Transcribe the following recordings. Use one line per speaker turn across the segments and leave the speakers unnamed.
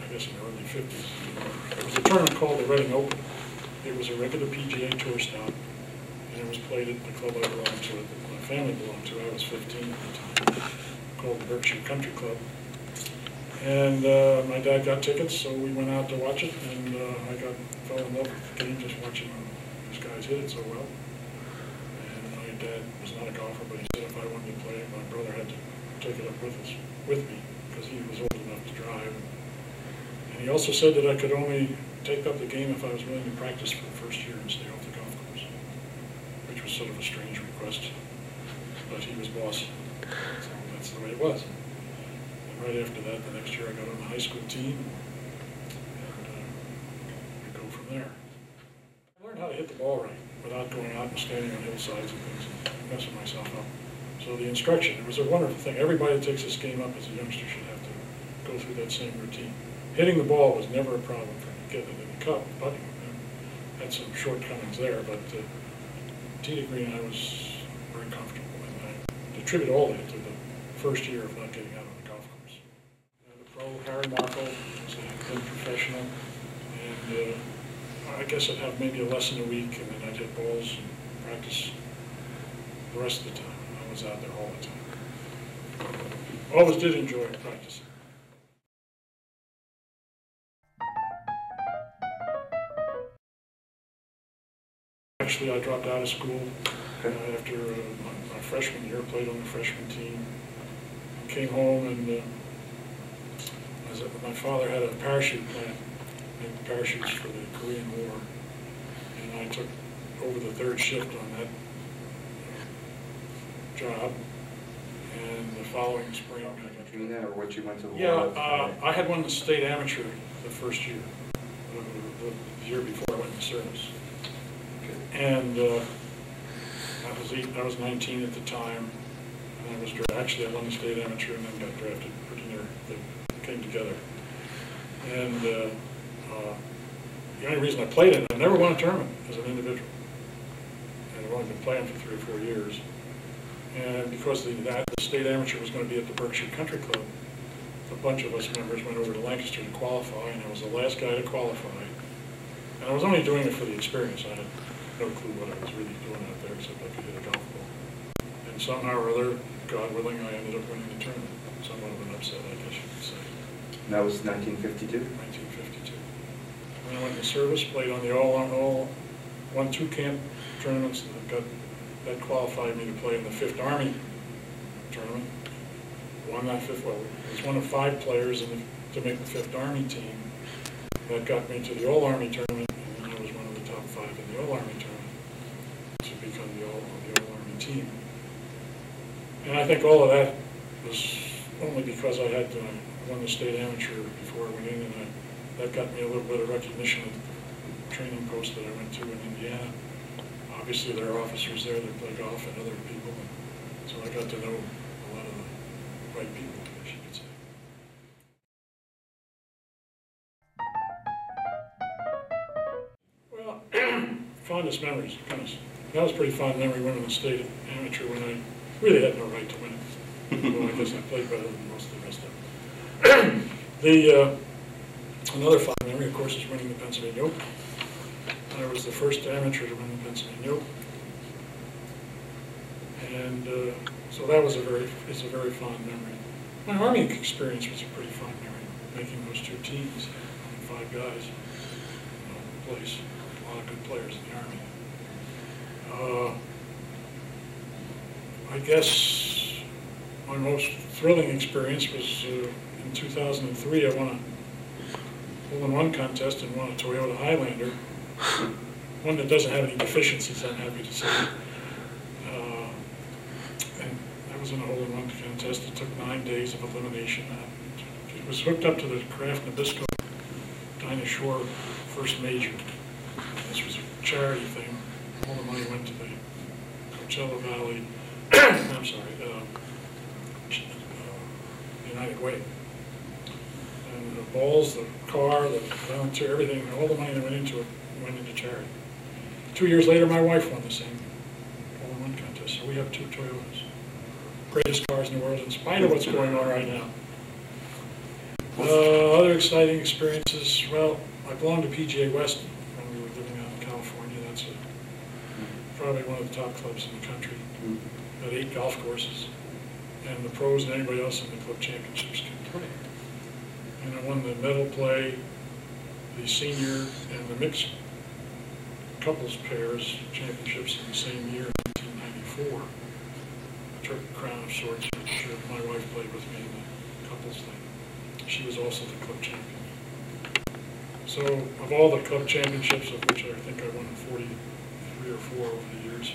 I guess in the early 50s. It was a tournament called the Reading Open. It was a regular PGA Tour stop, and it was played at the club I belonged to, that my family belonged to. I was 15 at the time, called the Berkshire Country Club. And my dad got tickets, so we went out to watch it, and I fell in love with the game just watching these guys hit it so well. And my dad was not a golfer, but he said if I wanted to play, my brother had to take it up with me, because he was old enough to drive. And he also said that I could only take up the game if I was willing to practice for the first year and stay off the golf course, which was sort of a strange request, but he was boss, so that's the way it was. Right after that, the next year I got on the high school team, and we go from there. I learned how to hit the ball right without going out and standing on hillsides and things and messing myself up. So the instruction, it was a wonderful thing. Everybody that takes this game up as a youngster should have to go through that same routine. Hitting the ball was never a problem for me. Getting it in the cup, putting, had some shortcomings there, but tee to green I was very comfortable, and I attribute all that to the first year of not getting out on the golf course. The pro, Harry Markle, was a good professional, and I guess I'd have maybe a lesson a week, and then I'd hit balls and practice the rest of the time. I was out there all the time. Always did enjoy practicing. Actually, I dropped out of school after my freshman year, played on the freshman team, and came home, and my father had a parachute plant, made parachutes for the Korean War, and I took over the third shift on that job, and the following spring I got
between that or what you went to the
war? I had won the state amateur the first year, the year before I went into service. And I was 19 at the time, and actually I won the state amateur and then got drafted pretty near. They came together. And the only reason I played in it, I never won a tournament as an individual. And I've only been playing for 3 or 4 years. And because the state amateur was going to be at the Berkshire Country Club, a bunch of us members went over to Lancaster to qualify, and I was the last guy to qualify. And I was only doing it for the experience. I had no clue what I was really doing out there, except I could hit a golf ball. And somehow or other, God willing, I ended up winning the tournament. Somewhat of an upset, I guess you could say.
And that was 1952?
1952. When I went to service, played on the won 2 camp tournaments that qualified me to play in the 5th Army tournament. Won that 5th, well, I was one of 5 players to make the 5th Army team. That got me to the All-Army tournament, and I was one of the top 5 in the All-Army tournament to become the All-Army team. And I think all of that was only because I had won the state amateur before I went in, and that got me a little bit of recognition at the training post that I went to in Indiana. Obviously, there are officers there that play golf and other people, so I got to know a lot of the right people, I guess you could say. Well, fondest memories, that was a pretty fond memory winning the state amateur when I really had no right to win it. Well, I guess I played better than most of the rest of them. Another fond memory, of course, is winning the Pennsylvania Open. I was the first amateur to win the Pennsylvania Open. And so that was it's a very fond memory. My Army experience was a pretty fond memory, making those 2 teams, 5 guys, place. A lot of good players in the Army. I guess my most thrilling experience was in 2003. I won a hole-in-one contest and won a Toyota Highlander, one that doesn't have any deficiencies, I'm happy to say. And that was in a hole-in-one contest. It took 9 days of elimination. It was hooked up to the Kraft Nabisco Dinah Shore First Major. This was a charity thing. All the money went to the Coachella Valley, I'm sorry, United Way. And the balls, the car, the volunteer, everything, all the money that went into it went into charity. 2 years later, my wife won the same hole-in-one contest, so we have 2 Toyotas. Greatest cars in the world, in spite of what's going on right now. Other exciting experiences, well, I belonged to PGA West when we were living out in California. That's probably one of the top clubs in the country. Had 8 golf courses, and the pros and anybody else in the club championships can play. And I won the medal play, the senior, and the mixed couples pairs championships in the same year, 1994. A triple crown of sorts, which my wife played with me in the couples thing. She was also the club champion. So of all the club championships, of which I think I won 43 or 4 over the years,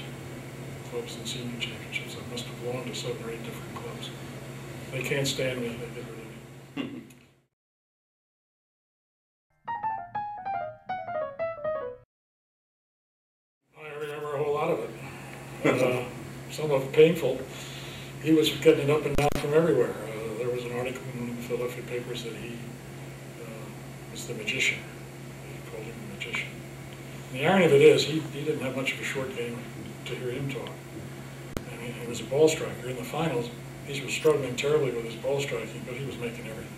clubs and senior championships, I must have belonged to 7 or 8 different clubs. They can't stand me, they get rid of me. I remember a whole lot of it. Some of it painful. He was getting it up and down from everywhere. There was an article in one of the Philadelphia papers that he was the magician. They called him the magician. And the irony of it is, he didn't have much of a short game to hear him talk. And he was a ball striker. In the finals, he was struggling terribly with his ball striking, but he was making everything.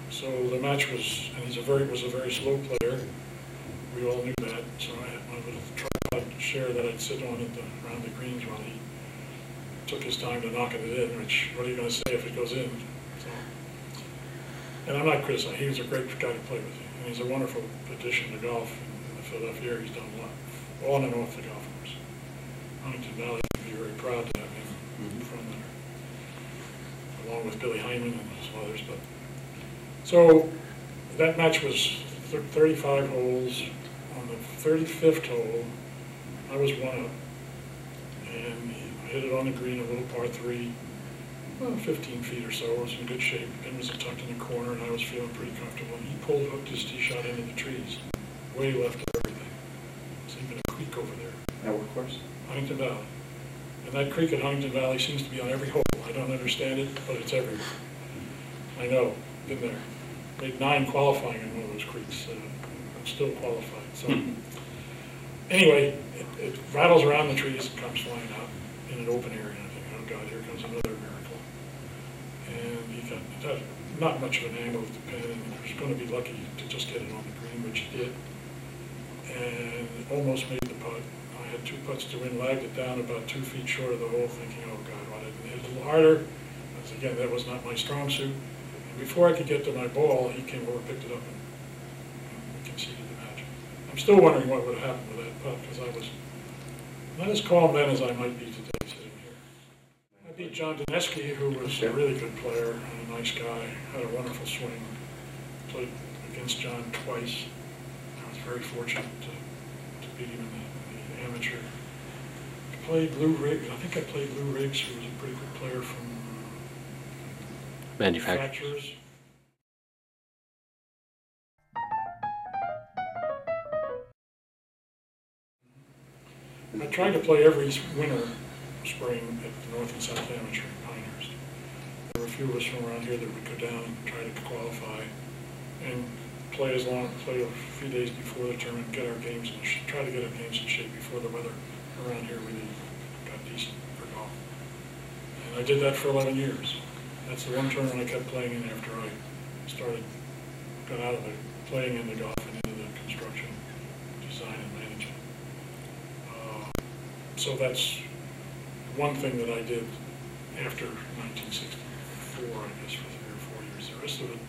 So the match was, and was a very slow player. We all knew that. So I had my little tripod chair that I'd sit on around the greens while he took his time to knock it in, which, what are you going to say if it goes in? So, and I'm not criticizing. He was a great guy to play with. And he's a wonderful addition to golf in the Philadelphia area. He's done a lot, on and off the golf course. Huntington Valley would be very proud to have him from there, along with Billy Hyman and some others. But so that match was 35 holes. On the 35th hole, I was 1 up. And I hit it on the green, a little par 3, well, 15 feet or so. I was in good shape. The pin was tucked in the corner, and I was feeling pretty comfortable. And he hooked his tee shot into the trees, way left of everything. There's even a creek over there.
At what course?
Huntington Valley. And that creek at Huntington Valley seems to be on every hole. I don't understand it, but it's everywhere. I know, been there. Made 9 qualifying in one of those creeks. I'm still qualified. So anyway, it rattles around the trees and comes flying out in an open area. And I think, oh God, here comes another miracle. And he got not much of an angle with the pin, and he was going to be lucky to just get it on the green, which he did. And almost made the putt. I had 2 putts to win, lagged it down about 2 feet short of the hole, thinking, oh God, why didn't I hit it a little harder? Because again, that was not my strong suit. And before I could get to my ball, he came over, picked it up, and we conceded the match. I'm still wondering what would have happened with that putt, because I was not as calm then as I might be today sitting here. I beat John Dineski, who was a really good player and a nice guy, had a wonderful swing. Played against John twice. I was very fortunate to beat him in the amateur. Played Lou Riggs. I think I played Lou Riggs, who was a pretty good player from manufacturers. I tried to play every winter, spring at the North and South Amateur in Pinehurst. There were a few of us from around here that would go down and try to qualify and play a few days before the tournament, get our games and try to get our games in shape before the weather around here really got decent for golf. And I did that for 11 years. That's the one tournament I kept playing in after I got out of the playing in the golf and into the construction, design and management. So that's one thing that I did after 1964, I guess, for 3 or 4 years. The rest of it,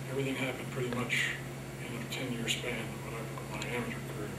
everything happened pretty much in a 10-year span of my amateur career.